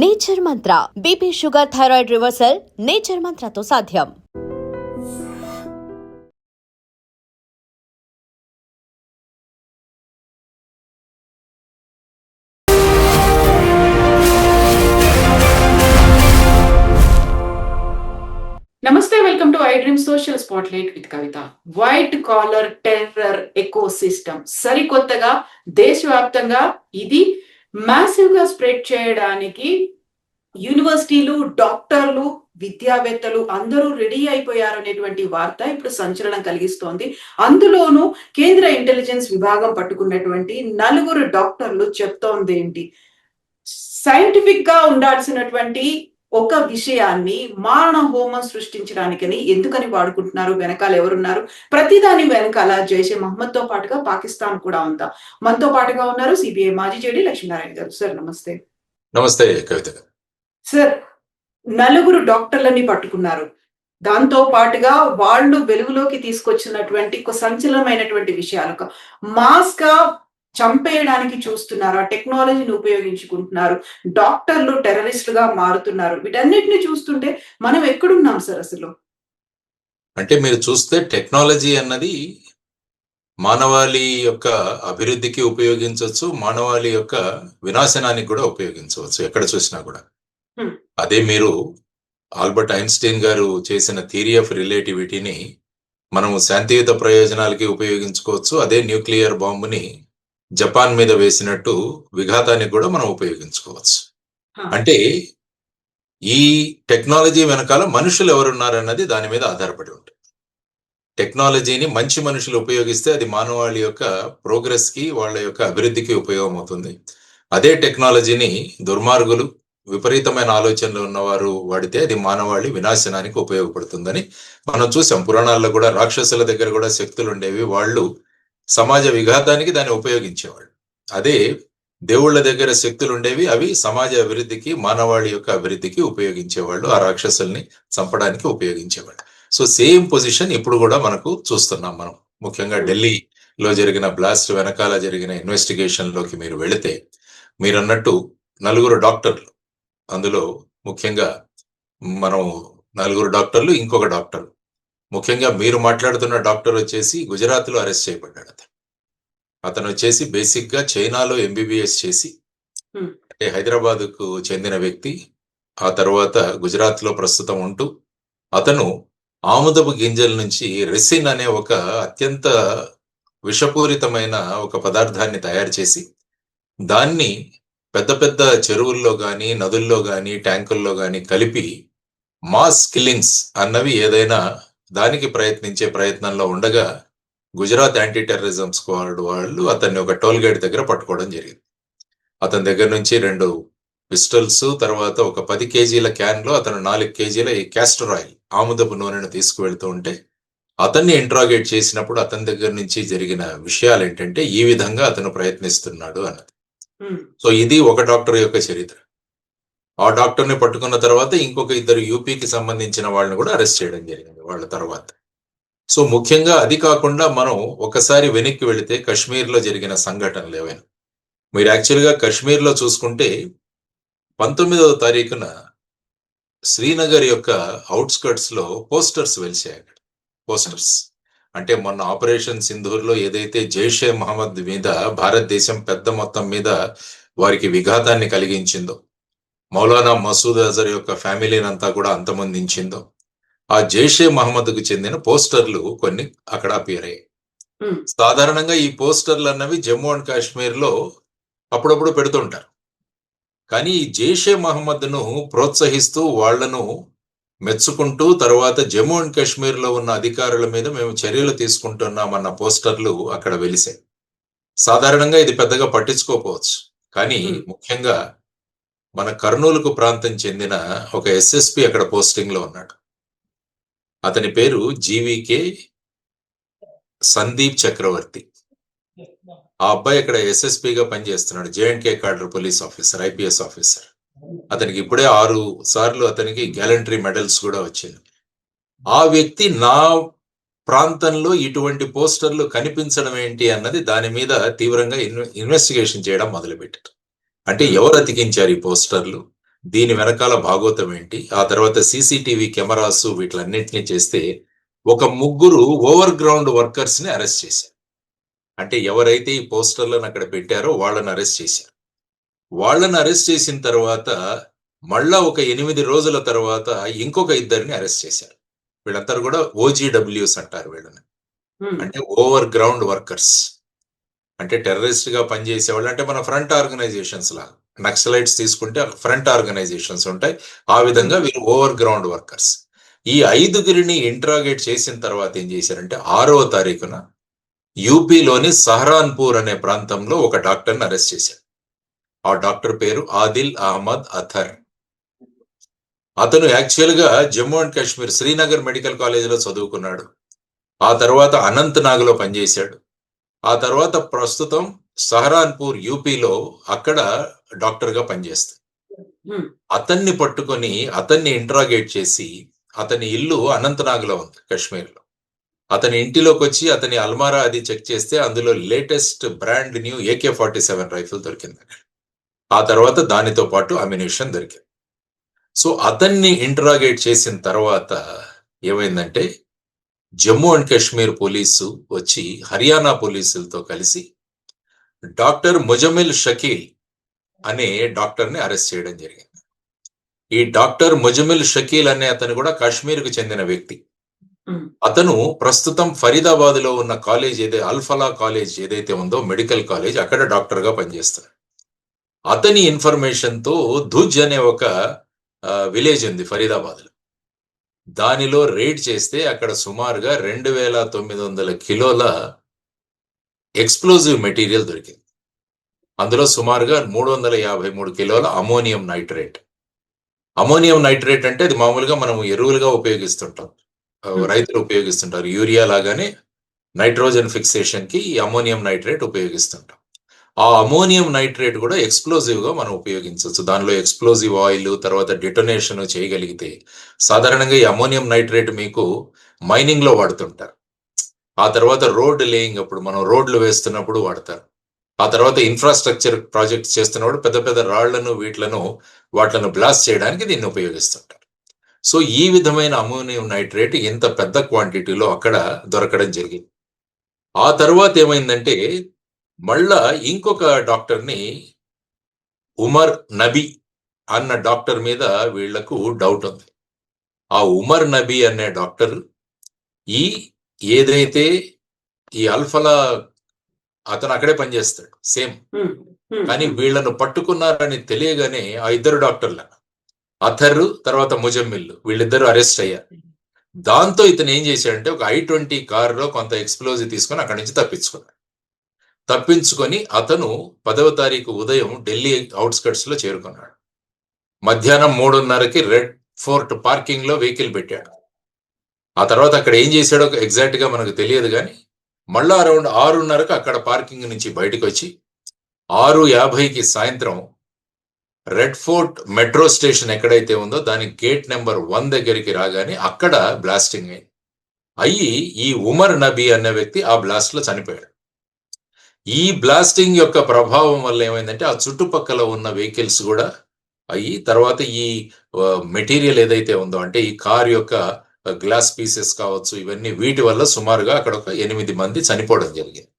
Nature mantra BP sugar thyroid reversal nature మంత్రతో సాధ్యం. నమస్తే, welcome to I dream social spotlight with Kavitha. White collar terror ecosystem సరికొత్తగా దేశవ్యాప్తంగా ఇది massive గా స్ప్రెడ్ చేయడానికి యూనివర్సిటీలు, డాక్టర్లు, విద్యావేత్తలు అందరూ రెడీ అయిపోయారు అనేటువంటి వార్త ఇప్పుడు సంచలనం కలిగిస్తోంది. అందులోనూ కేంద్ర ఇంటెలిజెన్స్ విభాగం పట్టుకున్నటువంటి 4 డాక్టర్లు చెప్తోంది ఏంటి, సైంటిఫిక్ గా ఉండాల్సినటువంటి ఒక విషయాన్ని మారణ హోమం సృష్టించడానికని ఎందుకని వాడుకుంటున్నారు, వెనకాల ఎవరున్నారు, ప్రతిదాని వెనకాల జైషే మహమ్మద్ తో పాటుగా పాకిస్తాన్ కూడా ఉందా. మనతో పాటుగా ఉన్నారు సిబిఐ మాజీ జేడీ లక్ష్మీనారాయణ గారు. సార్ నమస్తే. నమస్తే కవిత. సార్, 4 డాక్టర్లని పట్టుకున్నారు. దాంతో పాటుగా వాళ్ళు వెలుగులోకి తీసుకొచ్చినటువంటి ఒక సంచలనమైనటువంటి విషయాలు, మాస్ గా చంపేయడానికి చూస్తున్నారు, ఆ టెక్నాలజీని ఉపయోగించుకుంటున్నారు, డాక్టర్లు టెర్రరిస్టులుగా మారుతున్నారు. వీటన్నిటిని చూస్తుంటే మనం ఎక్కడున్నాం సార్ అసలు? అంటే మీరు చూస్తే టెక్నాలజీ అన్నది మానవాళి యొక్క అభివృద్ధికి ఉపయోగించవచ్చు, మానవాళి యొక్క వినాశనానికి కూడా ఉపయోగించవచ్చు ఎక్కడ చూసినా కూడా. అదే మీరు ఆల్బర్ట్ ఐన్స్టీన్ గారు చేసిన థియరీ ఆఫ్ రిలేటివిటీని మనము శాంతియుత ప్రయోజనాలకి ఉపయోగించుకోవచ్చు. అదే న్యూక్లియర్ బాంబుని జపాన్ మీద వేసినట్టు విఘాతానికి కూడా మనం ఉపయోగించుకోవచ్చు. అంటే ఈ టెక్నాలజీ వెనకాల మనుషులు ఎవరున్నారన్నది దాని మీద ఆధారపడి ఉంటుంది. టెక్నాలజీని మంచి మనుషులు ఉపయోగిస్తే అది మానవాళి యొక్క ప్రోగ్రెస్ కి, వాళ్ళ యొక్క అభివృద్ధికి ఉపయోగం అవుతుంది. అదే టెక్నాలజీని దుర్మార్గులు, విపరీతమైన ఆలోచనలు ఉన్నవారు వాడితే అది మానవాళి వినాశనానికి ఉపయోగపడుతుందని మనం చూసాం. పురాణాల్లో కూడా రాక్షసుల దగ్గర కూడా శక్తులు ఉండేవి, వాళ్ళు సమాజ విఘాతానికి దాన్ని ఉపయోగించేవాళ్ళు. అదే దేవుళ్ళ దగ్గర శక్తులు ఉండేవి, అవి సమాజ అభివృద్ధికి, మానవాళి యొక్క అభివృద్ధికి ఉపయోగించేవాళ్ళు, ఆ రాక్షసుల్ని చంపడానికి ఉపయోగించేవాళ్ళు. సో సేమ్ పొజిషన్ ఇప్పుడు కూడా మనకు చూస్తున్నాం మనం. ముఖ్యంగా ఢిల్లీలో జరిగిన బ్లాస్ట్ వెనకాల జరిగిన ఇన్వెస్టిగేషన్ లోకి మీరు వెళితే మీరు అన్నట్టు 4 డాక్టర్లు, అందులో ముఖ్యంగా మనం 4 డాక్టర్లు, ఇంకొక డాక్టర్, ముఖ్యంగా మీరు మాట్లాడుతున్న డాక్టర్ వచ్చేసి గుజరాత్ లో అరెస్ట్ చేయబడ్డాడు. అతను వచ్చేసి బేసిక్ గా చైనాలో ఎంబీబీఎస్ చేసి, అంటే హైదరాబాద్ కు చెందిన వ్యక్తి. ఆ తర్వాత గుజరాత్ లో ప్రస్తుతం ఉంటూ అతను ఆముదపు గింజల నుంచి రెసిన్ అనే ఒక అత్యంత విషపూరితమైన ఒక పదార్థాన్ని తయారు చేసి దాన్ని పెద్ద పెద్ద చెరువుల్లో గాని, నదుల్లో గాని, ట్యాంకుల్లో గాని కలిపి మాస్ కిల్లింగ్స్ అన్నవి ఏదైనా దానికి ప్రయత్నించే ప్రయత్నంలో ఉండగా గుజరాత్ యాంటీ టెర్రరిజం స్క్వాడ్ వాళ్ళు అతన్ని ఒక టోల్ గేట్ దగ్గర పట్టుకోవడం జరిగింది. అతని దగ్గర నుంచి 2 పిస్టల్స్, తర్వాత ఒక 10 కేజీల క్యాన్ లో అతను 4 కేజీల ఈ క్యాస్టర్ ఆయిల్, ఆముదపు నూనెను తీసుకువెళ్తూ ఉంటే అతన్ని ఇంట్రాగేట్ చేసినప్పుడు అతని దగ్గర నుంచి జరిగిన విషయాలు ఏంటంటే ఈ విధంగా అతను ప్రయత్నిస్తున్నాడు అన్నది. సో ఇది ఒక డాక్టర్ యొక్క చరిత్ర. ఆ డాక్టర్ని పట్టుకున్న తర్వాత ఇంకొక 2 యూపీకి సంబంధించిన వాళ్ళని కూడా అరెస్ట్ చేయడం జరిగింది వాళ్ళ తర్వాత. సో ముఖ్యంగా అది కాకుండా మనం ఒకసారి వెనక్కి వెళితే కశ్మీర్లో జరిగిన సంఘటనలు ఏవైనా మీరు యాక్చువల్గా కశ్మీర్లో చూసుకుంటే 19వ తారీఖున శ్రీనగర్ యొక్క అవుట్స్కర్ట్స్ లో పోస్టర్స్ వెలిసాయి. అక్కడ పోస్టర్స్ అంటే మొన్న ఆపరేషన్ సింధూర్లో ఏదైతే జైషే మహమ్మద్ మీద భారతదేశం పెద్ద మొత్తం మీద వారికి విఘాతాన్ని కలిగించిందో, మౌలానా మసూద్ అజర్ యొక్క ఫ్యామిలీని అంతా కూడా అంతమొందించిందో, ఆ జైషే మహమ్మద్కు చెందిన పోస్టర్లు కొన్ని అక్కడ అపియర్ అయ్యాయి. సాధారణంగా ఈ పోస్టర్లు అన్నవి జమ్మూ అండ్ కాశ్మీర్ లో అప్పుడప్పుడు పెడుతుంటారు. కానీ ఈ జైషే మహమ్మద్ను ప్రోత్సహిస్తూ వాళ్లను మెచ్చుకుంటూ తర్వాత జమ్మూ అండ్ కాశ్మీర్ లో ఉన్న అధికారుల మీద మేము చర్యలు తీసుకుంటున్నామన్న పోస్టర్లు అక్కడ వెలిసాయి. సాధారణంగా ఇది పెద్దగా పట్టించుకోకపోవచ్చు, కానీ ముఖ్యంగా మన కర్నూలుకు ప్రాంతం చెందిన ఒక ఎస్ఎస్పి అక్కడ పోస్టింగ్ లో ఉన్నాడు. అతని పేరు జీవీకే సందీప్ చక్రవర్తి. ఆ అబ్బాయి అక్కడ ఎస్ఎస్పిగా పనిచేస్తున్నాడు, జేఎండ్కే cadre police officer, IPS officer. అతనికి ఇప్పుడే 6 సార్లు అతనికి గ్యాలంటరీ మెడల్స్ కూడా వచ్చింది. ఆ వ్యక్తి నా ప్రాంతంలో ఇటువంటి పోస్టర్లు కనిపించడం ఏంటి అన్నది దాని మీద తీవ్రంగా ఇన్వెస్టిగేషన్ చేయడం మొదలుపెట్టారు. అంటే ఎవరు అతికించారు ఈ పోస్టర్లు, దీని వెనకాల భాగోతం ఏంటి, ఆ తర్వాత సీసీటీవీ కెమెరాస్ వీటిలన్నింటినీ చేస్తే ఒక ముగ్గురు ఓవర్ గ్రౌండ్ వర్కర్స్ ని అరెస్ట్ చేశారు. అంటే ఎవరైతే ఈ పోస్టర్లను అక్కడ పెట్టారో వాళ్ళని అరెస్ట్ చేశారు. వాళ్ళని అరెస్ట్ చేసిన తర్వాత మళ్ళా ఒక 8 రోజుల తర్వాత ఇంకొక ఇద్దరిని అరెస్ట్ చేశారు. వీళ్ళందరూ కూడా ఓజీడబ్ల్యూస్ అంటారు వీళ్ళని. అంటే ఓవర్ గ్రౌండ్ వర్కర్స్, అంటే టెర్రరిస్ట్ గా పనిచేసే వాళ్ళు. అంటే మన ఫ్రంట్ ఆర్గనైజేషన్స్ లాగా, నక్సలైట్స్ తీసుకుంటే ఫ్రంట్ ఆర్గనైజేషన్స్ ఉంటాయి, ఆ విధంగా వీళ్ళు ఓవర్ గ్రౌండ్ వర్కర్స్. ఈ 5గురిని ఇంట్రాగేట్ చేసిన తర్వాత ఏం చేశారంటే 6వ తారీఖున యూపీలోని సహరాన్పూర్ అనే ప్రాంతంలో ఒక డాక్టర్ని అరెస్ట్ చేశారు. ఆ డాక్టర్ పేరు ఆదిల్ అహ్మద్ అథర్. అతను యాక్చువల్ గా జమ్మూ అండ్ కాశ్మీర్ శ్రీనగర్ మెడికల్ కాలేజీలో చదువుకున్నాడు. ఆ తర్వాత అనంతనాగ్ లో పనిచేశాడు. ఆ తర్వాత ప్రస్తుతం సహరాన్పూర్ యూపీలో అక్కడ డాక్టర్ గా పనిచేస్తాడు. అతన్ని పట్టుకొని అతన్ని ఇంట్రాగేట్ చేసి, అతని ఇల్లు అనంతనాగ్ లో ఉంది కాశ్మీర్ లో. అతని ఇంటిలోకి వచ్చి అతని అల్మారా అది చెక్ చేస్తే అందులో latest brand new AK-47 rifle దొరికింది. ఆ తర్వాత దానితో పాటు అమ్యునిషన్ దొరికింది. సో అతన్ని ఇంట్రాగేట్ చేసిన తర్వాత ఏమైందంటే జమ్మూ అండ్ కాశ్మీర్ పోలీసు వచ్చి హర్యానా పోలీసులతో కలిసి డాక్టర్ ముజమిల్ షకీల్ అనే డాక్టర్ని అరెస్ట్ చేయడం జరిగింది. ఈ డాక్టర్ ముజమిల్ షకీల్ అనే అతను కూడా కాశ్మీర్కు చెందిన వ్యక్తి. అతను ప్రస్తుతం ఫరీదాబాద్ లో ఉన్న కాలేజ్ అల్ఫలా కాలేజ్ ఏదైతే ఉందో మెడికల్ కాలేజ్, అక్కడ డాక్టర్ గా పనిచేస్తాడు. అతని ఇన్ఫర్మేషన్ తో ధుజ్ అనే ఒక విలేజ్ ఉంది ఫరీదాబాద్ లో. దానిలో రేడ్ చేస్తే అక్కడ సుమారుగా 2900 కిలోల ఎక్స్ప్లోజివ్ మెటీరియల్ దొరికింది. అందులో సుమారుగా 353 కిలోల అమోనియం నైట్రేట్. అమోనియం నైట్రేట్ అంటే అది మామూలుగా మనం ఎరువులుగా ఉపయోగిస్తుంటాం, రైతులు ఉపయోగిస్తుంటారు. యూరియా లాగానే నైట్రోజన్ ఫిక్సేషన్ కి ఈ అమోనియం నైట్రేట్ ఉపయోగిస్తుంటాం. ఆ అమోనియం నైట్రేట్ కూడా ఎక్స్ప్లోజివ్ గా మనం ఉపయోగించవచ్చు. దానిలో ఎక్స్ప్లోజివ్ ఆయిల్ తర్వాత డిటోనేషన్ చేయగలిగితే, సాధారణంగా ఈ అమోనియం నైట్రేట్ మీకు మైనింగ్ లో వాడుతుంటారు. ఆ తర్వాత రోడ్ లేయింగ్ అప్పుడు, మనం రోడ్లు వేస్తున్నప్పుడు వాడతారు. ఆ తర్వాత ఇన్ఫ్రాస్ట్రక్చర్ ప్రాజెక్ట్స్ చేస్తున్నప్పుడు పెద్ద పెద్ద రాళ్లను వాటిలను బ్లాస్ట్ చేయడానికి దీన్ని ఉపయోగిస్తుంటారు. సో ఈ విధమైన అమోనియం నైట్రేట్ ఇంత పెద్ద క్వాంటిటీలో అక్కడ దొరకడం జరిగింది. ఆ తర్వాత ఏమైందంటే మళ్ళా ఇంకొక డాక్టర్ని, ఉమర్ నబీ అన్న డాక్టర్ మీద వీళ్లకు డౌట్ ఉంది. ఆ ఉమర్ నబీ అనే డాక్టర్ ఏదైతే ఈ అల్ఫలా అతను అక్కడే పనిచేస్తాడు సేమ్, కానీ వీళ్లను పట్టుకున్నారని తెలియగానే ఆ ఇద్దరు డాక్టర్ల అథర్ తర్వాత ముజమ్మిల్ వీళ్ళిద్దరూ అరెస్ట్ అయ్యారు. దాంతో ఇతను ఏం చేశాడంటే ఒక I-20 కారులో కొంత ఎక్స్ప్లోజివ్ తీసుకొని అక్కడి నుంచి తప్పించుకొని అతను 10వ తారీఖు ఉదయం ఢిల్లీ అవుట్స్కట్స్ లో చేరుకున్నాడు. మధ్యాహ్నం 3:30కి రెడ్ ఫోర్ట్ పార్కింగ్ లో వెహికల్ పెట్టాడు. ఆ తర్వాత అక్కడ ఏం చేశాడో ఎగ్జాక్ట్ గా మనకు తెలియదు, కానీ మళ్ళా అరౌండ్ 6:30కు అక్కడ పార్కింగ్ నుంచి బయటకు వచ్చి 6:50కి సాయంత్రం రెడ్ ఫోర్ట్ మెట్రో స్టేషన్ ఎక్కడైతే ఉందో దాని గేట్ నెంబర్ 1 దగ్గరికి రాగానే అక్కడ బ్లాస్టింగ్ అయ్యి ఈ ఉమర్ నబీ అనే వ్యక్తి ఆ బ్లాస్ట్ లో చనిపోయాడు. ఈ బ్లాస్టింగ్ యొక్క ప్రభావం వల్ల ఏమైందంటే ఆ చుట్టుపక్కల ఉన్న వెహికల్స్ కూడా అయ్యి, తర్వాత ఈ మెటీరియల్ ఏదైతే ఉందో అంటే ఈ కార్ యొక్క గ్లాస్ పీసెస్ కావచ్చు, ఇవన్నీ వీటి వల్ల సుమారుగా అక్కడ ఒక 8 మంది చనిపోవడం జరిగింది.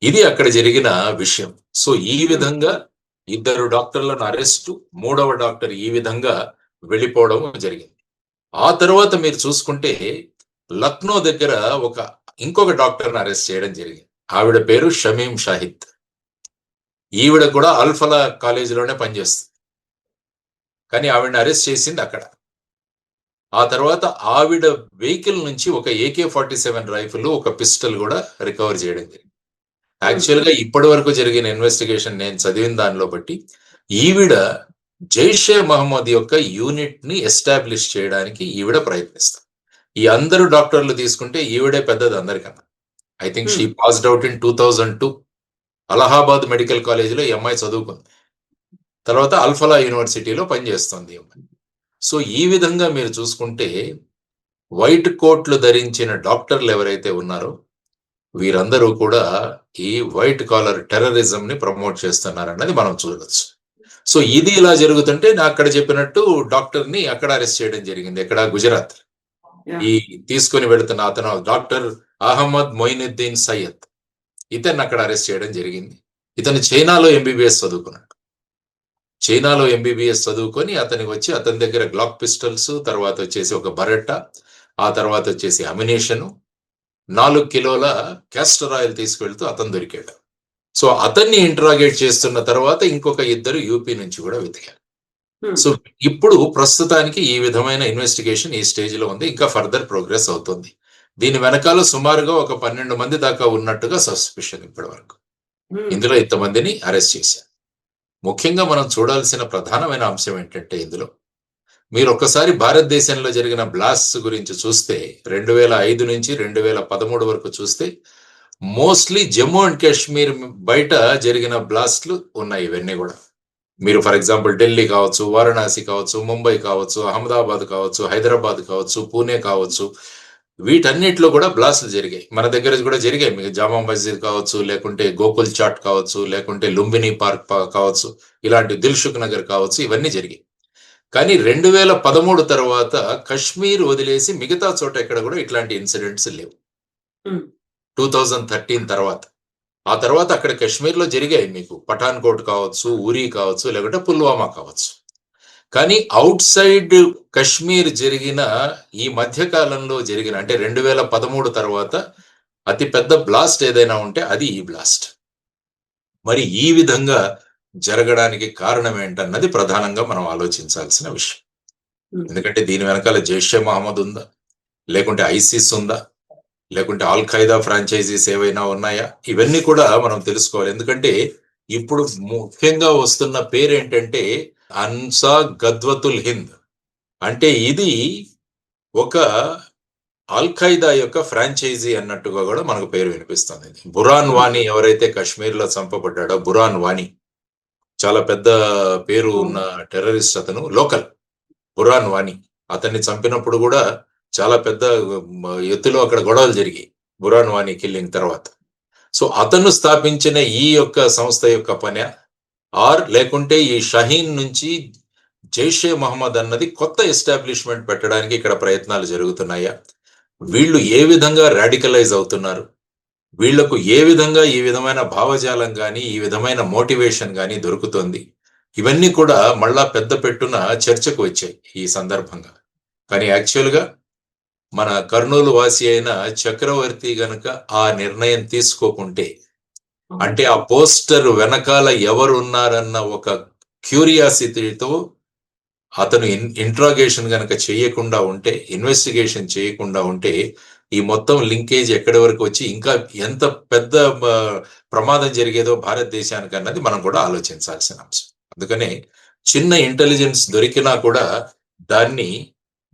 ఇది అక్కడ జరిగిన విషయం. సో ఈ విధంగా 2 డాక్టర్లను అరెస్టు, 3వ డాక్టర్ ఈ విధంగా వెళ్ళిపోవడం జరిగింది. ఆ తర్వాత మీరు చూసుకుంటే లక్నో దగ్గర ఇంకొక డాక్టర్ని అరెస్ట్ చేయడం జరిగింది. ఆవిడ పేరు షమీం షాహిద్. ఈవిడ కూడా అల్ఫలా కాలేజీలోనే పనిచేస్తుంది, కానీ ఆవిడని అరెస్ట్ చేసింది అక్కడ. ఆ తర్వాత ఆవిడ వెహికల్ నుంచి ఒక AK-47 రైఫిల్, ఒక పిస్టల్ కూడా రికవర్ చేయడం జరిగింది. యాక్చువల్ గా ఇప్పటి వరకు జరిగిన ఇన్వెస్టిగేషన్ నేను చదివిన దానిలో బట్టి ఈవిడ జైషే మహమ్మద్ యొక్క యూనిట్ ని ఎస్టాబ్లిష్ చేయడానికి ఈవిడ ప్రయత్నిస్తారు. ఈ అందరు డాక్టర్లు తీసుకుంటే ఈవిడే పెద్దది అందరికన్నా. I think she passed out in 2002. Allahabad medical కాలేజీలో ఈ అమ్మాయి చదువుకుంది. తర్వాత అల్ఫలా యూనివర్సిటీలో పనిచేస్తుంది ఈ అమ్మాయి. సో ఈ విధంగా మీరు చూసుకుంటే వైట్ కోట్లు ధరించిన డాక్టర్లు ఎవరైతే ఉన్నారో వీరందరూ కూడా ఈ వైట్ కాలర్ టెర్రరిజం ని ప్రమోట్ చేస్తున్నారన్నది మనం చూడవచ్చు. సో ఇది ఇలా జరుగుతుంటే నా అక్కడ చెప్పినట్టు డాక్టర్ ని అక్కడ అరెస్ట్ చేయడం జరిగింది. ఎక్కడ గుజరాత్. Yeah. ఈ తీసుకొని వెళుతున్న అతను డాక్టర్ అహ్మద్ మొయినుద్దీన్ సయ్యద్, ఇతన్ని అక్కడ అరెస్ట్ చేయడం జరిగింది. ఇతను చైనాలో ఎంబీబీఎస్ చదువుకున్నాడు. చైనాలో ఎంబీబీఎస్ చదువుకొని అతనికి వచ్చి అతని దగ్గర గ్లాక్ పిస్టల్స్, తర్వాత వచ్చేసి ఒక బరెట్టా, ఆ తర్వాత వచ్చేసి అమినేషన్, 4 కిలోల క్యాస్టర్ ఆయిల్ తీసుకెళ్తూ అతను దొరికాడు. సో అతన్ని ఇంట్రాగేట్ చేస్తున్న తర్వాత ఇంకొక ఇద్దరు యూపీ నుంచి కూడా వెతికారు. సో ఇప్పుడు ప్రస్తుతానికి ఈ విధమైన ఇన్వెస్టిగేషన్ ఈ స్టేజ్ లో ఉంది. ఇంకా ఫర్దర్ ప్రోగ్రెస్ అవుతుంది. దీని వెనకాల సుమారుగా ఒక 12 మంది దాకా ఉన్నట్టుగా సస్పిషన్ ఇప్పటి వరకు. ఇందులో ఇంతమందిని అరెస్ట్ చేశారు. ముఖ్యంగా మనం చూడాల్సిన ప్రధానమైన అంశం ఏంటంటే, ఇందులో మీరు ఒక్కసారి భారతదేశంలో జరిగిన బ్లాస్ట్ గురించి చూస్తే 2005 నుంచి 2013 వరకు చూస్తే మోస్ట్లీ జమ్మూ అండ్ కాశ్మీర్ బయట జరిగిన బ్లాస్ట్లు ఉన్నాయి. ఇవన్నీ కూడా మీరు ఫర్ ఎగ్జాంపుల్ ఢిల్లీ కావచ్చు, వారణాసి కావచ్చు, ముంబై కావచ్చు, అహ్మదాబాద్ కావచ్చు, హైదరాబాద్ కావచ్చు, పూణే కావచ్చు, వీటన్నిటిలో కూడా బ్లాస్ట్లు జరిగాయి. మన దగ్గర కూడా జరిగాయి. మీకు జామా మస్జిద్ కావచ్చు, లేకుంటే గోకుల్ చాట్ కావచ్చు, లేకుంటే లుంబిని పార్క్ కావచ్చు, ఇలాంటి దిల్సుఖ్ నగర్ కావచ్చు, ఇవన్నీ జరిగాయి. కానీ 2013 తర్వాత కశ్మీర్ వదిలేసి మిగతా చోట ఎక్కడ కూడా ఇట్లాంటి ఇన్సిడెంట్స్ లేవు. 2013 తర్వాత ఆ తర్వాత అక్కడ కశ్మీర్లో జరిగాయి. మీకు పఠాన్కోట్ కావచ్చు, ఉరీ కావచ్చు, లేకుంటే పుల్వామా కావచ్చు. కానీ అవుట్ సైడ్ కశ్మీర్ జరిగిన ఈ మధ్య కాలంలో జరిగిన అంటే 2013 తర్వాత అతి పెద్ద బ్లాస్ట్ ఏదైనా ఉంటే అది ఈ బ్లాస్ట్. మరి ఈ విధంగా జరగడానికి కారణం ఏంటన్నది ప్రధానంగా మనం ఆలోచించాల్సిన విషయం. ఎందుకంటే దీని వెనకాల జైషే మహమ్మద్ ఉందా, లేకుంటే ఐసిస్ ఉందా, లేకుంటే ఆల్ ఖైదా ఫ్రాంచైజీస్ ఏవైనా ఉన్నాయా, ఇవన్నీ కూడా మనం తెలుసుకోవాలి. ఎందుకంటే ఇప్పుడు ముఖ్యంగా వస్తున్న పేరు ఏంటంటే అన్సా గద్వతుల్ హింద్. అంటే ఇది ఒక ఆల్ ఖైదా యొక్క ఫ్రాంచైజీ అన్నట్టుగా కూడా మనకు పేరు వినిపిస్తుంది. బురాన్ వానీ ఎవరైతే కశ్మీర్ లో చంపబడ్డాడో, బురాన్ వానీ చాలా పెద్ద పేరు ఉన్న టెర్రరిస్ట్, అతను లోకల్ బురాన్ వానీ. అతన్ని చంపినప్పుడు కూడా చాలా పెద్ద ఎత్తులో అక్కడ గొడవలు జరిగాయి బురాన్ వానీ కిల్లింగ్ తర్వాత. సో అతను స్థాపించిన ఈ యొక్క సంస్థ యొక్క పని లేకుంటే ఈ షహీన్ నుంచి జైషే మహమ్మద్ అన్నది కొత్త ఎస్టాబ్లిష్మెంట్ పెట్టడానికి ఇక్కడ ప్రయత్నాలు జరుగుతున్నాయా, వీళ్ళు ఏ విధంగా రాడికలైజ్ అవుతున్నారు, వీళ్లకు ఏ విధంగా ఈ విధమైన భావజాలం కానీ ఈ విధమైన మోటివేషన్ కానీ దొరుకుతుంది, ఇవన్నీ కూడా మళ్ళా పెద్ద పెట్టున చర్చకు వచ్చాయి ఈ సందర్భంగా. కానీ యాక్చువల్గా మన కర్నూలు వాసి అయిన చక్రవర్తి గనుక ఆ నిర్ణయం తీసుకోకుంటే, అంటే ఆ పోస్టర్ వెనకాల ఎవరున్నారన్న ఒక క్యూరియాసిటీతో అతను ఇంట్రాగేషన్ గనక చేయకుండా ఉంటే, ఇన్వెస్టిగేషన్ చేయకుండా ఉంటే, ఈ మొత్తం లింకేజ్ ఎక్కడి వరకు వచ్చి ఇంకా ఎంత పెద్ద ప్రమాదం జరిగేదో భారతదేశానికి అన్నది మనం కూడా ఆలోచించాల్సిన అంశం. అందుకనే చిన్న ఇంటెలిజెన్స్ దొరికినా కూడా దాన్ని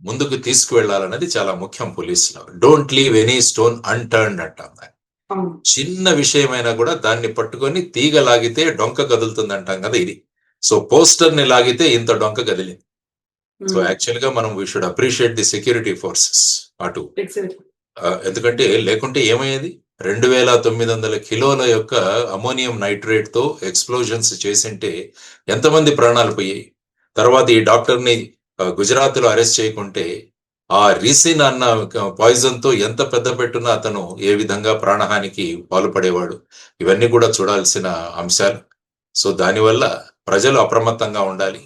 ముందుకు తీసుకువెళ్లాలన్నది చాలా ముఖ్యం పోలీసులో. Don't leave any stone unturned అంటాం. చిన్న విషయమైనా కూడా దాన్ని పట్టుకొని తీగ లాగితే డొంక కదులుతుంది అంటాం కదా, ఇది. సో పోస్టర్ ని లాగితే ఇంత డొంక కదిలింది. సో యాక్చువల్ గా మనం we should appreciate the security forces అటు. ఎందుకంటే లేకుంటే ఏమయ్యేది, 2900 కిలోల యొక్క అమోనియం నైట్రేట్ తో ఎక్స్ప్లోజన్స్ చేసింటే ఎంతమంది ప్రాణాలు పోయాయి. తర్వాత ఈ డాక్టర్ ని గుజరాత్ లో అరెస్ట్ చేయకుంటే ఆ రిసిన్ అన్న పాయిజన్ తో ఎంత పెద్ద పెట్టున అతను ఏ విధంగా ప్రాణహానికి పాల్పడేవాడు, ఇవన్నీ కూడా చూడాల్సిన అంశాలు. సో దానివల్ల ప్రజలు అప్రమత్తంగా ఉండాలి.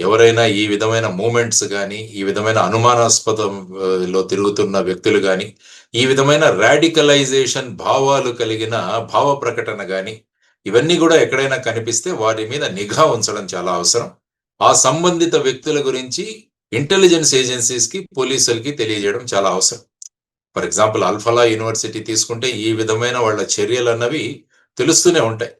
ఎవరైనా ఈ విధమైన మూమెంట్స్ కానీ, ఈ విధమైన అనుమానాస్పదంలో తిరుగుతున్న వ్యక్తులు కానీ, ఈ విధమైన రాడికలైజేషన్ భావాలు కలిగిన భావ ప్రకటన కానీ, ఇవన్నీ కూడా ఎక్కడైనా కనిపిస్తే వారి మీద నిఘా ఉంచడం చాలా అవసరం. ఆ సంబంధిత వ్యక్తుల గురించి ఇంటెలిజెన్స్ ఏజెన్సీస్ కి, పోలీసులకి తెలియజేయడం చాలా అవసరం. ఫర్ ఎగ్జాంపుల్ అల్ఫలా యూనివర్సిటీ తీసుకుంటే ఈ విధమైన వాళ్ళ చర్యలు అన్నవి తెలుస్తూనే ఉంటాయి.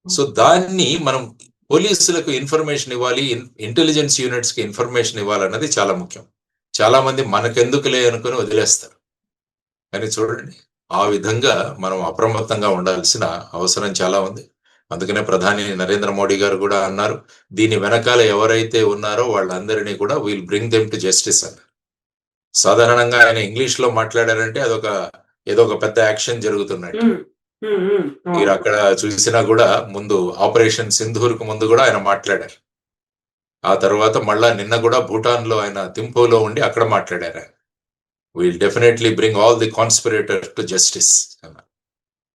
సో దాన్ని మనం పోలీసులకు ఇన్ఫర్మేషన్ ఇవ్వాలి, ఇంటెలిజెన్స్ యూనిట్స్ కి ఇన్ఫర్మేషన్ ఇవ్వాలన్నది చాలా ముఖ్యం. చాలా మంది మనకెందుకులే అనుకుని వదిలేస్తారు. కానీ చూడండి, ఆ విధంగా మనం అప్రమత్తంగా ఉండాల్సిన అవసరం చాలా ఉంది. అందుకనే ప్రధాని నరేంద్ర మోడీ గారు కూడా అన్నారు, దీని వెనకాల ఎవరైతే ఉన్నారో వాళ్ళందరినీ కూడా will bring them to justice అన్నారు. సాధారణంగా ఆయన ఇంగ్లీష్ లో మాట్లాడారంటే ఏదో ఒక పెద్ద యాక్షన్ జరుగుతున్నట్టు. మీరు అక్కడ చూసినా కూడా ముందు ఆపరేషన్ సింధూర్ కు ముందు కూడా ఆయన మాట్లాడారు. ఆ తర్వాత మళ్ళా నిన్న కూడా భూటాన్ లో ఆయన థింపోలో ఉండి అక్కడ మాట్లాడారు. Will definitely bring all the conspirator to justice.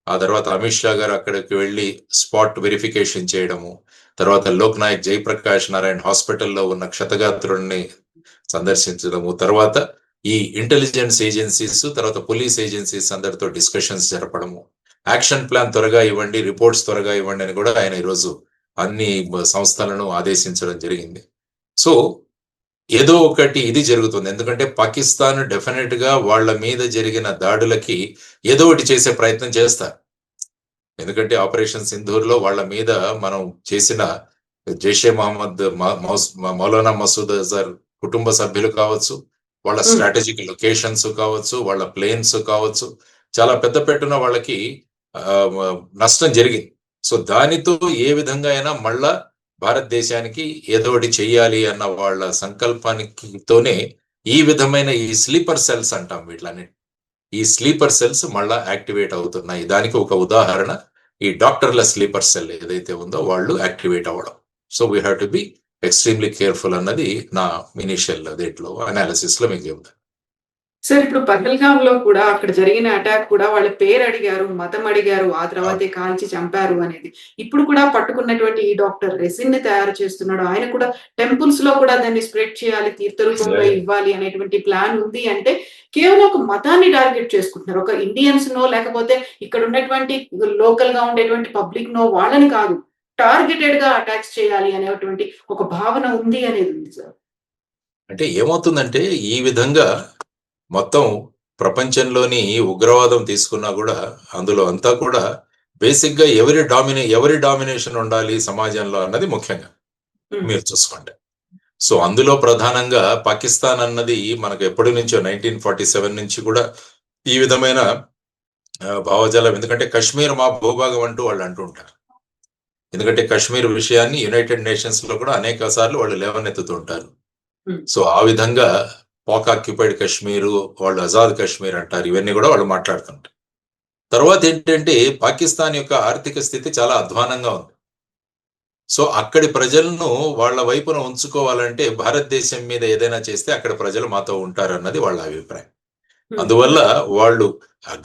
ఆ తర్వాత అమిత్ షా గారు అక్కడికి వెళ్ళి స్పాట్ వెరిఫికేషన్ చేయడము, తర్వాత లోక్ నాయక్ జయప్రకాష్ నారాయణ హాస్పిటల్లో ఉన్న క్షతగాత్రుల్ని సందర్శించడము, తర్వాత ఈ ఇంటెలిజెన్స్ ఏజెన్సీస్, తర్వాత పోలీస్ ఏజెన్సీస్ అందరితో డిస్కషన్స్ జరపడము, యాక్షన్ ప్లాన్ త్వరగా ఇవ్వండి, రిపోర్ట్స్ త్వరగా ఇవ్వండి అని కూడా ఆయన ఈరోజు అన్ని సంస్థలను ఆదేశించడం జరిగింది. సో ఏదో ఒకటి ఇది జరుగుతుంది. ఎందుకంటే పాకిస్తాన్ డెఫినెట్ గా వాళ్ళ మీద జరిగిన దాడులకి ఏదో ఒకటి చేసే ప్రయత్నం చేస్తారు. ఎందుకంటే ఆపరేషన్ సింధూర్ లో వాళ్ళ మీద మనం చేసిన జైషే మహమ్మద్ మౌలానా మసూద్ అజర్ కుటుంబ సభ్యులు కావచ్చు, వాళ్ళ స్ట్రాటజిక్ లొకేషన్స్ కావచ్చు, వాళ్ళ ప్లేన్స్ కావచ్చు, చాలా పెద్ద పెట్టున వాళ్ళకి నష్టం జరిగింది. సో దానితో ఏ విధంగా అయినా మళ్ళా భారతదేశానికి ఏదో ఒకటి చెయ్యాలి అన్న వాళ్ళ సంకల్పానికితోనే ఈ విధమైన ఈ స్లీపర్ సెల్స్ అంటాం వీటిని, ఈ స్లీపర్ సెల్స్ మళ్ళా యాక్టివేట్ అవుతున్నాయి. దానికి ఒక ఉదాహరణ ఈ డాక్టర్ల స్లీపర్ సెల్ ఏదైతే ఉందో వాళ్ళు యాక్టివేట్ అవ్వడం. So we have to be extremely careful అన్నది నా ఇనిషియల్ దీంట్లో అనాలిసిస్ లో మీకు చెబుతాను. సార్, ఇప్పుడు పహల్గామ్ లో కూడా అక్కడ జరిగిన అటాక్ కూడా వాళ్ళ పేరు అడిగారు, మతం అడిగారు, ఆ తర్వాతే కాల్చి చంపారు అనేది. ఇప్పుడు కూడా పట్టుకున్నటువంటి ఈ డాక్టర్ రెసిన్ ని తయారు చేస్తున్నాడు. ఆయన కూడా టెంపుల్స్ లో కూడా దాన్ని స్ప్రెడ్ చేయాలి, తీర్థరూపంలో ఇవ్వాలి అనేటువంటి ప్లాన్ ఉంది. అంటే కేవలం ఒక మతాన్ని టార్గెట్ చేసుకుంటున్నారు. ఒక ఇండియన్స్ నో లేకపోతే ఇక్కడ ఉన్నటువంటి లోకల్ గా ఉండేటువంటి పబ్లిక్ నో వాళ్ళని కాదు, టార్గెటెడ్ గా అటాక్స్ చేయాలి అనేటువంటి ఒక భావన ఉంది అనేది ఉంది సార్. అంటే ఏమవుతుందంటే ఈ విధంగా మొత్తం ప్రపంచంలోని ఉగ్రవాదం తీసుకున్నా కూడా అందులో అంతా కూడా బేసిక్ గా ఎవరి డామినేషన్ ఉండాలి సమాజంలో అన్నది ముఖ్యంగా మీరు చూసుకోండి. సో అందులో ప్రధానంగా పాకిస్తాన్ అన్నది మనకు ఎప్పటి నుంచో 1947 నుంచి కూడా ఈ విధమైన భావజాలం. ఎందుకంటే కశ్మీర్ మా భూభాగం అంటూ వాళ్ళు అంటుంటారు. ఎందుకంటే కశ్మీర్ విషయాన్ని యునైటెడ్ నేషన్స్ లో కూడా అనేక సార్లు వాళ్ళు లేవనెత్తుతూ ఉంటారు. సో ఆ విధంగా పాక్ ఆక్యుపైడ్ కశ్మీరు, వాళ్ళు ఆజాద్ కశ్మీర్ అంటారు, ఇవన్నీ కూడా వాళ్ళు మాట్లాడుతుంటారు. తర్వాత ఏంటంటే పాకిస్తాన్ యొక్క ఆర్థిక స్థితి చాలా అధ్వానంగా ఉంది. సో అక్కడి ప్రజలను వాళ్ళ వైపున ఉంచుకోవాలంటే భారతదేశం మీద ఏదైనా చేస్తే అక్కడ ప్రజలు మాతో ఉంటారు అన్నది వాళ్ళ అభిప్రాయం. అందువల్ల వాళ్ళు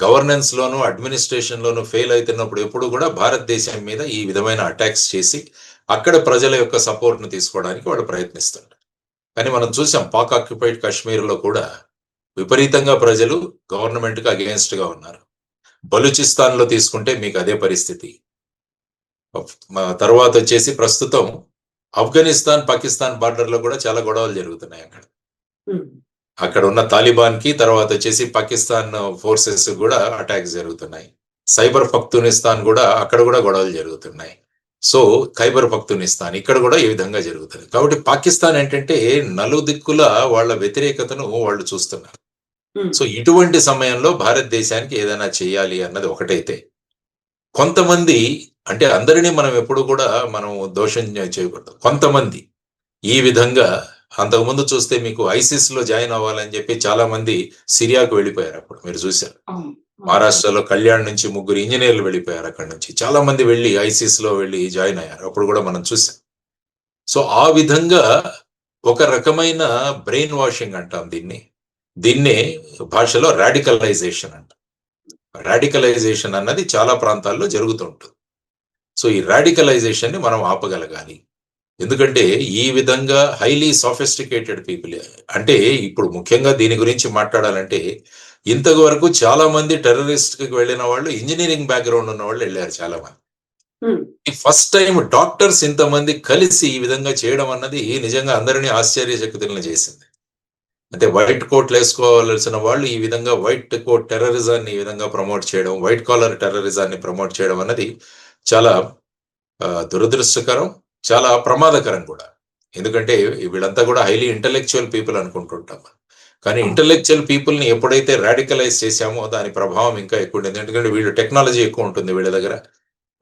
గవర్నెన్స్ లోను అడ్మినిస్ట్రేషన్ లోను ఫెయిల్ అవుతున్నప్పుడు ఎప్పుడు కూడా భారతదేశం మీద ఈ విధమైన అటాక్స్ చేసి అక్కడ ప్రజల యొక్క సపోర్ట్ ను తీసుకోవడానికి వాళ్ళు ప్రయత్నిస్తుంటారు. కానీ మనం చూసాం పాక్ ఆక్యుపైడ్ కాశ్మీర్ లో కూడా విపరీతంగా ప్రజలు గవర్నమెంట్ కి అగేన్స్ట్ గా ఉన్నారు. బలూచిస్తాన్ లో తీసుకుంటే మీకు అదే పరిస్థితి. తర్వాత వచ్చేసి ప్రస్తుతం ఆఫ్ఘనిస్తాన్ పాకిస్తాన్ బార్డర్ లో కూడా చాలా గొడవలు జరుగుతున్నాయి. అక్కడ ఉన్న తాలిబాన్ కి తర్వాత వచ్చేసి పాకిస్తాన్ ఫోర్సెస్ కూడా అటాక్స్ జరుగుతున్నాయి. సైబర్ పఖ్తూనిస్తాన్ కూడా అక్కడ కూడా గొడవలు జరుగుతున్నాయి. సో ఖైబర్ పఖ్తూనిస్తాన్ ఇక్కడ కూడా ఈ విధంగా జరుగుతుంది. కాబట్టి పాకిస్తాన్ ఏంటంటే నలుదిక్కుల వాళ్ళ వ్యతిరేకతను వాళ్ళు చూస్తున్నారు. సో ఇటువంటి సమయంలో భారతదేశానికి ఏదైనా చేయాలి అన్నది ఒకటైతే, కొంతమంది అంటే అందరినీ మనం ఎప్పుడు కూడా మనం దోషం చేయకూడదు. కొంతమంది ఈ విధంగా అంతకుముందు చూస్తే మీకు ఐసిస్ లో జాయిన్ అవ్వాలని చెప్పి చాలా మంది సిరియాకు వెళ్ళిపోయారు. అప్పుడు మీరు చూశారు మహారాష్ట్రలో కళ్యాణ్ నుంచి 3 ఇంజనీర్లు వెళ్ళిపోయారు. అక్కడి నుంచి చాలా మంది వెళ్ళి ఐసిస్ లో వెళ్ళి జాయిన్ అయ్యారు. అప్పుడు కూడా మనం చూసాం. సో ఆ విధంగా ఒక రకమైన బ్రెయిన్ వాషింగ్ అంటాం దీన్నే భాషలో రాడికలైజేషన్ అంటాం. రాడికలైజేషన్ అన్నది చాలా ప్రాంతాల్లో జరుగుతుంటుంది. సో ఈ రాడికలైజేషన్ ని మనం ఆపగలగాలి. ఎందుకంటే ఈ విధంగా హైలీ సోఫిస్టికేటెడ్ పీపుల్, అంటే ఇప్పుడు ముఖ్యంగా దీని గురించి మాట్లాడాలంటే ఇంతవరకు చాలా మంది టెర్రరిస్ట్ కి వెళ్ళిన వాళ్ళు ఇంజనీరింగ్ బ్యాక్గ్రౌండ్ ఉన్న వాళ్ళు వెళ్ళారు చాలా మంది. ఫస్ట్ టైం డాక్టర్స్ ఇంతమంది కలిసి ఈ విధంగా చేయడం అన్నది నిజంగా అందరినీ ఆశ్చర్యచకితులను చేసింది. అంటే వైట్ కోట్లు వేసుకోవాల్సిన వాళ్ళు ఈ విధంగా వైట్ కోట్ టెర్రరిజాన్ని ఈ విధంగా ప్రమోట్ చేయడం, వైట్ కాలర్ టెర్రరిజాన్ని ప్రమోట్ చేయడం అన్నది చాలా దురదృష్టకరం, చాలా ప్రమాదకరం కూడా. ఎందుకంటే వీళ్ళంతా కూడా హైలీ ఇంటెలెక్చువల్ పీపుల్ అనుకుంటుంటాం. కానీ ఇంటెలెక్చువల్ పీపుల్ ని ఎప్పుడైతే రాడికలైజ్ చేశామో దాని ప్రభావం ఇంకా ఎక్కువ ఉంటుంది. ఎందుకంటే వీళ్ళు టెక్నాలజీ ఎక్కువ ఉంటుంది వీళ్ళ దగ్గర,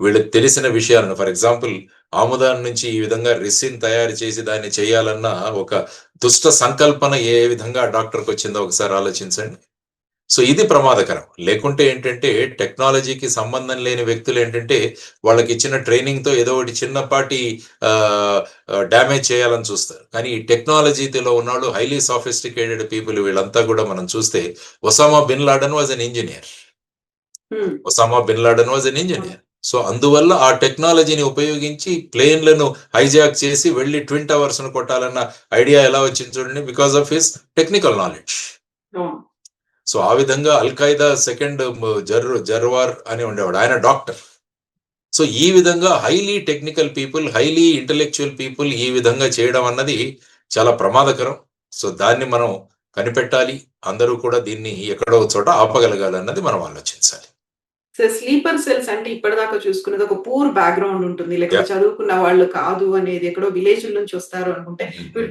వీళ్ళకి తెలిసిన విషయాలను, ఫర్ ఎగ్జాంపుల్ ఆముదాన్ నుంచి ఈ విధంగా రెసిన్ తయారు చేసి దాన్ని చేయాలన్న ఒక దుష్ట సంకల్పన ఏ విధంగా డాక్టర్కి వచ్చిందో ఒకసారి ఆలోచించండి. సో ఇది ప్రమాదకరం. లేకుంటే ఏంటంటే టెక్నాలజీకి సంబంధం లేని వ్యక్తులు ఏంటంటే వాళ్ళకి ఇచ్చిన ట్రైనింగ్తో ఏదో ఒకటి చిన్నపాటి డ్యామేజ్ చేయాలని చూస్తారు. కానీ ఈ టెక్నాలజీలో ఉన్నవాళ్ళు హైలీ సాఫిస్టికేటెడ్ పీపుల్ వీళ్ళంతా కూడా మనం చూస్తే Osama bin Laden was an engineer. So అందువల్ల ఆ టెక్నాలజీని ఉపయోగించి ప్లేన్లను హైజాక్ చేసి వెళ్ళి ట్విన్ టవర్స్ ను కొట్టాలన్న ఐడియా ఎలా వచ్చింది చూడండి, because of his technical knowledge. So ఆ విధంగా అల్ఖైదా సెకండ్ జర్వార్ అని ఉండేవాడు, ఆయన డాక్టర్. సో ఈ విధంగా highly technical people, highly intellectual people ఈ విధంగా చేయడం అన్నది చాలా ప్రమాదకరం. సో దాన్ని మనం కనిపెట్టాలి, అందరూ కూడా దీన్ని ఎక్కడో చోట ఆపగలగాలన్నది మనం ఆలోచించాలి. స్లీపర్ సెల్స్ అంటే ఇప్పటిదాకా చూసుకున్నది ఒక పూర్ బ్యాక్గ్రౌండ్ ఉంటుంది, లేకపోతే చదువుకున్న వాళ్ళు కాదు అనేది, ఎక్కడో విలేజ్ నుంచి వస్తారు అనుకుంటే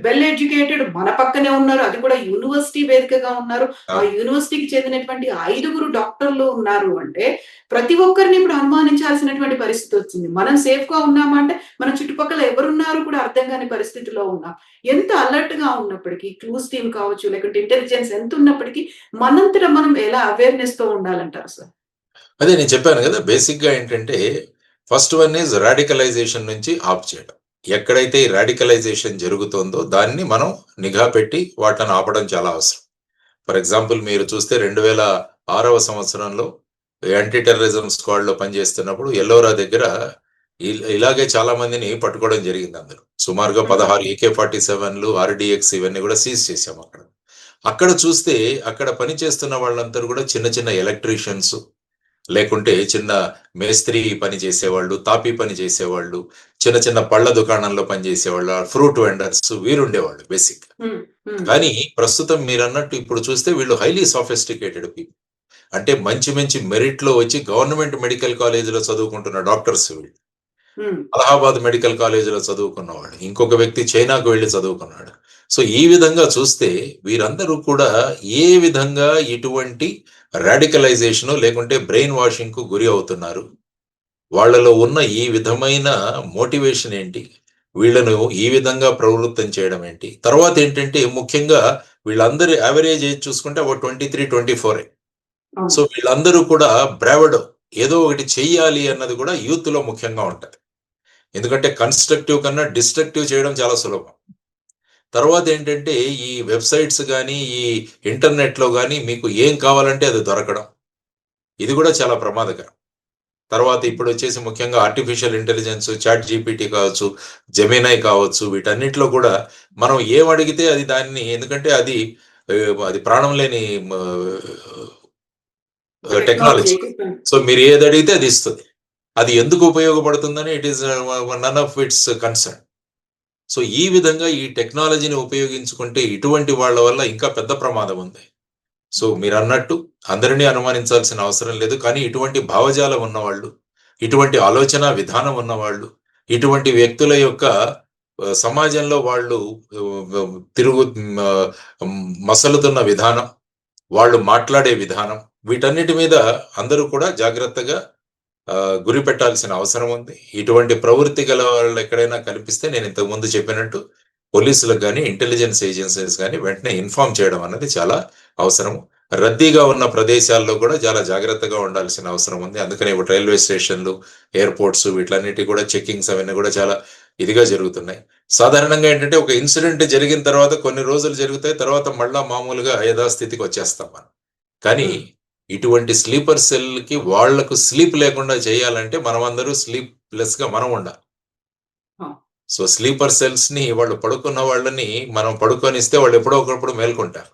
వెల్ ఎడ్యుకేటెడ్ మన పక్కనే ఉన్నారు, అది కూడా యూనివర్సిటీ వేదికగా ఉన్నారు, ఆ యూనివర్సిటీకి చెందినటువంటి 5 డాక్టర్లు ఉన్నారు అంటే ప్రతి ఒక్కరిని ఇప్పుడు అనుమానించాల్సినటువంటి పరిస్థితి వచ్చింది. మనం సేఫ్ గా ఉన్నామంటే మన చుట్టుపక్కల ఎవరున్నారు కూడా అర్థం కాని పరిస్థితిలో ఉన్నాం. ఎంత అలర్ట్ గా ఉన్నప్పటికీ, క్లూస్ టీమ్ కావచ్చు, లేకుంటే ఇంటెలిజెన్స్ ఎంత ఉన్నప్పటికీ మనంతటా మనం ఎలా అవేర్నెస్ తో ఉండాలంటారు సార్? అదే నేను చెప్పాను కదా, బేసిక్ గా ఏంటంటే ఫస్ట్ వన్ ఈజ్ రాడికలైజేషన్ నుంచి ఆఫ్ చేయడం. ఎక్కడైతే ఈ రాడికలైజేషన్ జరుగుతుందో దాన్ని మనం నిఘా పెట్టి వాటిని ఆపడం చాలా అవసరం. ఫర్ ఎగ్జాంపుల్ మీరు చూస్తే 2006వ సంవత్సరంలో యాంటీ టెర్రరిజం స్క్వాడ్ లో పనిచేస్తున్నప్పుడు ఎల్లోరా దగ్గర ఇలాగే చాలా మందిని పట్టుకోవడం జరిగింది. అందరూ సుమారుగా 16 AK-47లు, RDX ఇవన్నీ కూడా సీజ్ చేశాం. అక్కడ చూస్తే అక్కడ పనిచేస్తున్న వాళ్ళందరూ కూడా చిన్న చిన్న ఎలక్ట్రీషియన్స్, లేకుంటే చిన్న మేస్త్రి పని చేసేవాళ్ళు, తాపీ పని చేసేవాళ్ళు, చిన్న చిన్న పళ్ళ దుకాణంలో పనిచేసేవాళ్ళు, ఫ్రూట్ వెండర్స్ వీరుండేవాళ్ళు బేసిక్. కానీ ప్రస్తుతం మీరు అన్నట్టు ఇప్పుడు చూస్తే వీళ్ళు హైలీ సాఫిస్టికేటెడ్ పీపుల్. అంటే మంచి మంచి మెరిట్ లో వచ్చి గవర్నమెంట్ మెడికల్ కాలేజీలో చదువుకుంటున్న డాక్టర్స్ వీళ్ళు. అలహాబాద్ మెడికల్ కాలేజీలో చదువుకున్నవాడు, ఇంకొక వ్యక్తి చైనాకు వెళ్ళి చదువుకున్నాడు. సో ఈ విధంగా చూస్తే వీరందరూ కూడా ఏ విధంగా ఇటువంటి రాడికలైజేషన్ లేకుంటే బ్రెయిన్ వాషింగ్ కు గురి అవుతున్నారు, వాళ్ళలో ఉన్న ఈ విధమైన మోటివేషన్ ఏంటి, వీళ్ళను ఈ విధంగా ప్రవృత్తం చేయడం ఏంటి. తర్వాత ఏంటంటే ముఖ్యంగా వీళ్ళందరి యావరేజ్ ఏజ్ చూసుకుంటే 23-24. సో వీళ్ళందరూ కూడా బ్రావడో, ఏదో ఒకటి చెయ్యాలి అన్నది కూడా యూత్ లో ముఖ్యంగా ఉంటది. ఎందుకంటే కన్స్ట్రక్టివ్ కన్నా డిస్ట్రక్టివ్ చేయడం చాలా సులభం. తర్వాత ఏంటంటే ఈ వెబ్సైట్స్ కానీ ఈ ఇంటర్నెట్లో కానీ మీకు ఏం కావాలంటే అది దొరకడం, ఇది కూడా చాలా ప్రమాదకరం. తర్వాత ఇప్పుడు వచ్చేసి ముఖ్యంగా ఆర్టిఫిషియల్ ఇంటెలిజెన్స్, చాట్ జీపీటీ కావచ్చు, జెమినై కావచ్చు, వీటన్నిటిలో కూడా మనం ఏం అడిగితే అది దాన్ని, ఎందుకంటే అది ప్రాణం లేని టెక్నాలజీ. సో మీరు ఏది అడిగితే అది ఇస్తుంది. అది ఎందుకు ఉపయోగపడుతుందని it is none of its concern. So ఈ విధంగా ఈ టెక్నాలజీని ఉపయోగించుకుంటే ఇటువంటి వాళ్ళ వల్ల ఇంకా పెద్ద ప్రమాదం ఉంది. సో మీరు అన్నట్టు అందరినీ అనుమానించాల్సిన అవసరం లేదు, కానీ ఇటువంటి భావజాలం ఉన్నవాళ్ళు, ఇటువంటి ఆలోచన విధానం ఉన్నవాళ్ళు, ఇటువంటి వ్యక్తుల యొక్క సమాజంలో వాళ్ళు మసలుతున్న విధానం, వాళ్ళు మాట్లాడే విధానం, వీటన్నిటి మీద అందరూ కూడా జాగ్రత్తగా గురి పెట్టాల్సిన అవసరం ఉంది. ఇటువంటి ప్రవృత్తి గల వాళ్ళు ఎక్కడైనా కనిపిస్తే నేను ఇంతకు ముందు చెప్పినట్టు పోలీసులకు కానీ ఇంటెలిజెన్స్ ఏజెన్సీస్ కానీ వెంటనే ఇన్ఫార్మ్ చేయడం అనేది చాలా అవసరం. రద్దీగా ఉన్న ప్రదేశాల్లో కూడా చాలా జాగ్రత్తగా ఉండాల్సిన అవసరం ఉంది. అందుకని ఇప్పుడు రైల్వే స్టేషన్లు, ఎయిర్పోర్ట్స్ వీటన్నిటి కూడా చెకింగ్స్ అవన్నీ కూడా చాలా ఇదిగా జరుగుతున్నాయి. సాధారణంగా ఏంటంటే ఒక ఇన్సిడెంట్ జరిగిన తర్వాత కొన్ని రోజులు జరుగుతాయి, తర్వాత మళ్ళా మామూలుగా యథాస్థితికి వచ్చేస్తాం మనం. కానీ ఇటువంటి స్లీపర్ సెల్ కి వాళ్లకు స్లీప్ లేకుండా చేయాలంటే మనమందరూ స్లీప్లెస్ గా మనం ఉండాలి. సో స్లీపర్ సెల్స్ ని వాళ్ళు పడుకున్న వాళ్ళని మనం పడుకొనిస్తే వాళ్ళు ఎప్పుడో ఒకప్పుడు మేల్కొంటారు.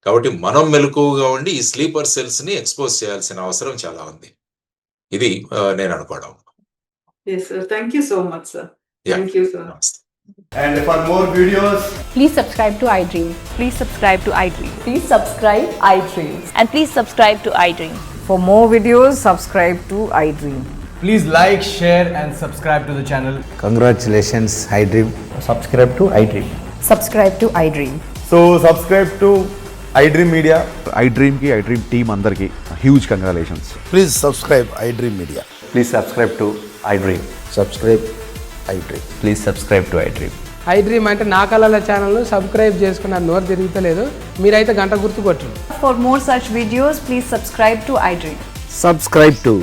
కాబట్టి మనం మెలకువగా ఉండి ఈ స్లీపర్ సెల్స్ ని ఎక్స్పోజ్ చేయాల్సిన అవసరం చాలా ఉంది. ఇది నేను అనుకోవడం. Thank you so much, sir. Thank you, sir. And for more videos, please subscribe to iDream. Please subscribe to iDream. Please subscribe iDream. And please subscribe to iDream. For more videos, subscribe to iDream. please like, share and subscribe to the channel. Congratulations, iDream. Subscribe to iDream. Subscribe to iDream. So subscribe to iDream Media. iDream ki iDream team andarki huge congratulations. Please subscribe iDream Media. Please subscribe to iDream. Subscribe iDream. Please subscribe to iDream. I dream అంటే నా కళల ఛానల్ను subscribe చేసుకున్న నోరు తిరుగుతలేదు. మీరైతే గంట గుర్తు కొట్టరు. For more such videos, please subscribe to iDream. Subscribe to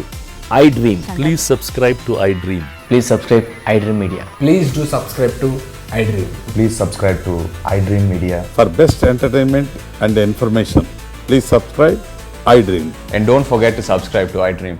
iDream. Please subscribe to iDream. Please subscribe iDream Media. Please do subscribe to I dream. Please subscribe to iDream Media. For best entertainment and information, please subscribe iDream. And don't forget to subscribe to iDream.